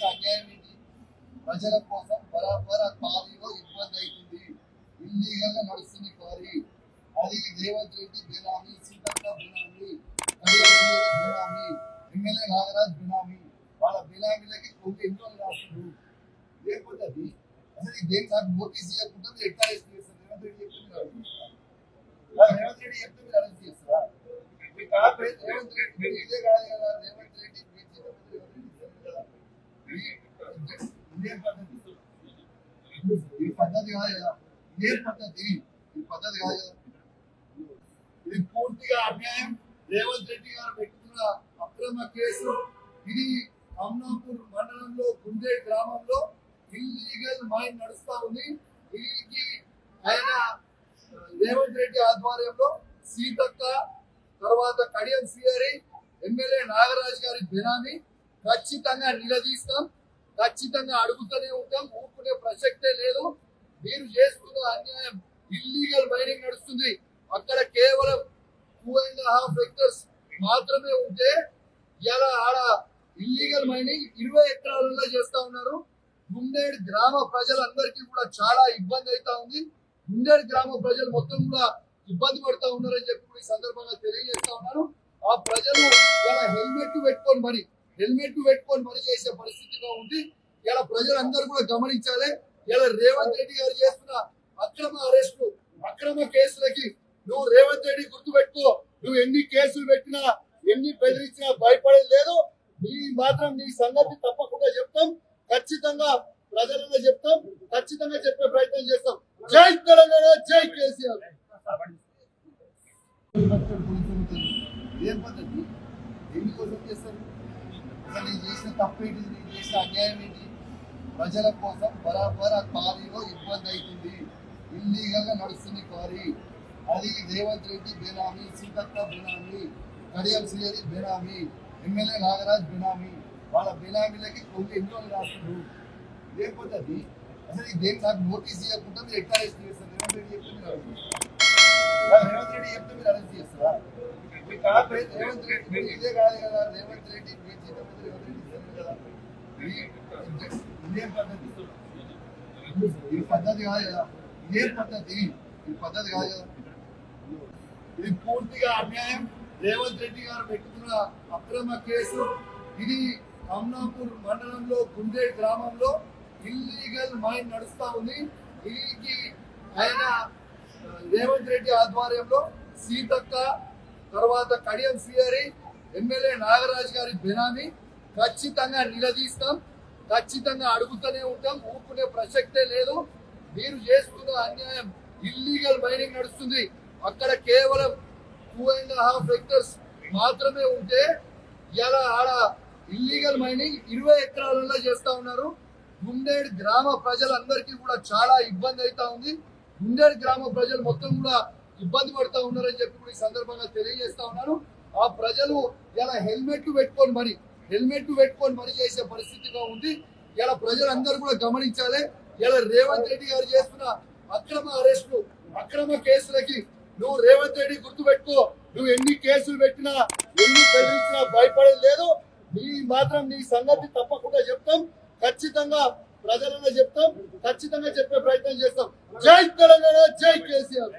అన్యాయం ఏంటి? ప్రజల కోసం బరాబర్ ఆ క్వారీలో ఇబ్బంది అవుతుంది. ఇల్లీగల్ గా నడుస్తుంది క్వారీ. అది రేవంత్ రెడ్డి బినామీ, సీతక్క బినామీ, బినామీ, ఎమ్మెల్యే నాగరాజ్ బినామీ. వాళ్ళ బినామీలకి కొన్ని ఎన్నో రాస్తున్నారు. లేకపోతే అది అసలు ఈ దేని నాకు నోటీస్ ఇవ్వకుండా మీరు ఎట్లా అరెస్ట్ చేస్తారు? రేవంత్ రెడ్డి చెప్తే రేవంత్ రెడ్డి చెప్తే మీరు అరెస్ట్ చేస్తారా? రేవంత్ రెడ్డి ఇదే కాదు కదా. రేవంత్ రెడ్డి ఇదే పద్ధతి, ఈ పద్ధతి కాదు కదా. ఇదే పద్ధతి, ఈ పద్ధతి కాదు కదా. ఇది పూర్తిగా అన్యాయం. రేవంత్ రెడ్డి గారు పెట్టుకున్న అక్రమ కేసు ఇది. అమ్నాపూర్ మండలంలో గుండే గ్రామంలో ఇల్లీగల్ మైన్ నడుస్తా ఉంది. దీనికి ఆయన రేవంత్ రెడ్డి ఆధ్వర్యంలో సీతక్క, తర్వాత కడియం సిఆర్ఐ, ఎమ్మెల్యే నాగరాజ్ గారి బినామీ ఖచ్చితంగా నిలదీస్తాం, ఖచ్చితంగా అడుగుతూనే ఉంటాం. ఊరుకునే ప్రసక్తే లేదు. మీరు చేస్తున్న అన్యాయం. ఇల్లీగల్ మైనింగ్ నడుస్తుంది అక్కడ. కేవలం 2.5 ఎకర్స్ మాత్రమే ఉంటే ఇలా ఆడ ఇల్లీగల్ మైనింగ్ 20 ఎకరాలలో చేస్తా ఉన్నారు. గుండేడు గ్రామ ప్రజలందరికీ కూడా చాలా ఇబ్బంది అవుతా ఉంది. గుండేడు గ్రామ ప్రజలు మొత్తం కూడా ఇబ్బంది పడుతూ ఉన్నారని చెప్పి ఈ సందర్భంగా తెలియజేస్తా ఉన్నారు. ఆ ప్రజలు ఇలా హెల్మెట్ పెట్టుకొని మరి చేసే పరిస్థితిగా ఉంది. ఇలా ప్రజలందరూ కూడా గమనించాలి. ఇలా రేవంత్ రెడ్డి గారు చేస్తున్న అక్రమ అరెస్టు, అక్రమ కేసులకి నువ్వు రేవంత్ రెడ్డి గుర్తుపెట్టుకో. నువ్వు ఎన్ని కేసులు పెట్టినా, ఎన్ని బెదిరించినా భయపడేది లేదు. నీ మాత్రం నీ సంగతి తప్పకుండా చెప్తాం, ఖచ్చితంగా ప్రజలంగా చెప్తాం, ఖచ్చితంగా చెప్పే ప్రయత్నం చేస్తాం. జై తెలంగాణ, జై కేసీఆర్. ఏం పద్ధతి? దేనికోసం చేస్తారు? అసలు నేను చేసిన తప్పేంటి? నేను చేసిన అన్యాయం ఏంటి? ప్రజల కోసం బరాబర్ ఆ క్వారీలో ఇబ్బంది అవుతుంది. ఇల్లీగల్ గా నడుస్తుంది క్వారీ. అది రేవంత్ రెడ్డి బినామీ, సీతక్క బినామీ, కడియం సిఆర్ఐ బినామీ, ఎమ్మెల్యే నాగరాజ్ బినామీ. వాళ్ళ బినామీలకి కొన్ని ఎన్నో రాస్తున్నారు. లేకపోతే అది అసలు ఈ దేని నాకు నోటీస్ ఇవ్వకుండా మీరు ఎట్లా అరెస్ట్ చేస్తారు? రేవంత్ రెడ్డి చెప్తే మీరు అరెస్ట్ చేస్తారా? రేవంత్ రెడ్డి చెప్తే మీరు అరెస్ట్ చేస్తారా? రేవంత్ రెడ్డి ఇదే కాదు కదా. రేవంత్ రెడ్డి రేవంత్ రెడ్డి కదా. ఇదే పద్ధతి, ఈ పద్ధతి కాదు కదా. ఇదే పద్ధతి, ఈ పద్ధతి కాదు కదా. ఇది పూర్తిగా అన్యాయం. రేవంత్ రెడ్డి గారు పెట్టుకున్న అక్రమ కేసు ఇది. అమ్నాపూర్ మండలంలో గుండే గ్రామంలో ఇల్లీగల్ మైన్ నడుస్తా ఉంది. దీనికి ఆయన రేవంత్ రెడ్డి ఆధ్వర్యంలో సీతక్క, తర్వాత కడియం సిఆర్ఐ, ఎమ్మెల్యే నాగరాజ్ గారి బినామీ ఖచ్చితంగా నిలదీస్తాం, ఖచ్చితంగా అడుగుతూనే ఉంటాం. ఊరుకునే ప్రసక్తే లేదు. మీరు చేస్తున్న అన్యాయం. ఇల్లీగల్ మైనింగ్ నడుస్తుంది అక్కడ. కేవలం 2.5 ఎకర్స్ మాత్రమే ఉంటే ఇలా ఆడ ఇల్లీగల్ మైనింగ్ 20 ఎకరాలలో చేస్తా ఉన్నారు. గుండేడు గ్రామ ప్రజలందరికీ కూడా చాలా ఇబ్బంది అవుతా ఉంది. గుండేడు గ్రామ ప్రజలు మొత్తం కూడా ఇబ్బంది పడుతూ ఉన్నారని చెప్పి ఈ సందర్భంగా తెలియజేస్తా ఉన్నారు. ఆ ప్రజలు ఇలా హెల్మెట్ పెట్టుకొని మరి చేసే పరిస్థితిగా ఉంది. ఇలా ప్రజలందరూ కూడా గమనించాలి. ఇలా రేవంత్ రెడ్డి గారు చేస్తున్న అక్రమ అరెస్టు, అక్రమ కేసులకి నువ్వు రేవంత్ రెడ్డి గుర్తుపెట్టుకో. నువ్వు ఎన్ని కేసులు పెట్టినా, ఎన్ని బెదిరించినా భయపడేది లేదు. నీ మాత్రం నీ సంగతి తప్పకుండా చెప్తాం, ఖచ్చితంగా ప్రజలంగా చెప్తాం, ఖచ్చితంగా చెప్పే ప్రయత్నం చేస్తాం. జై తెలంగాణ, జై కేసీఆర్.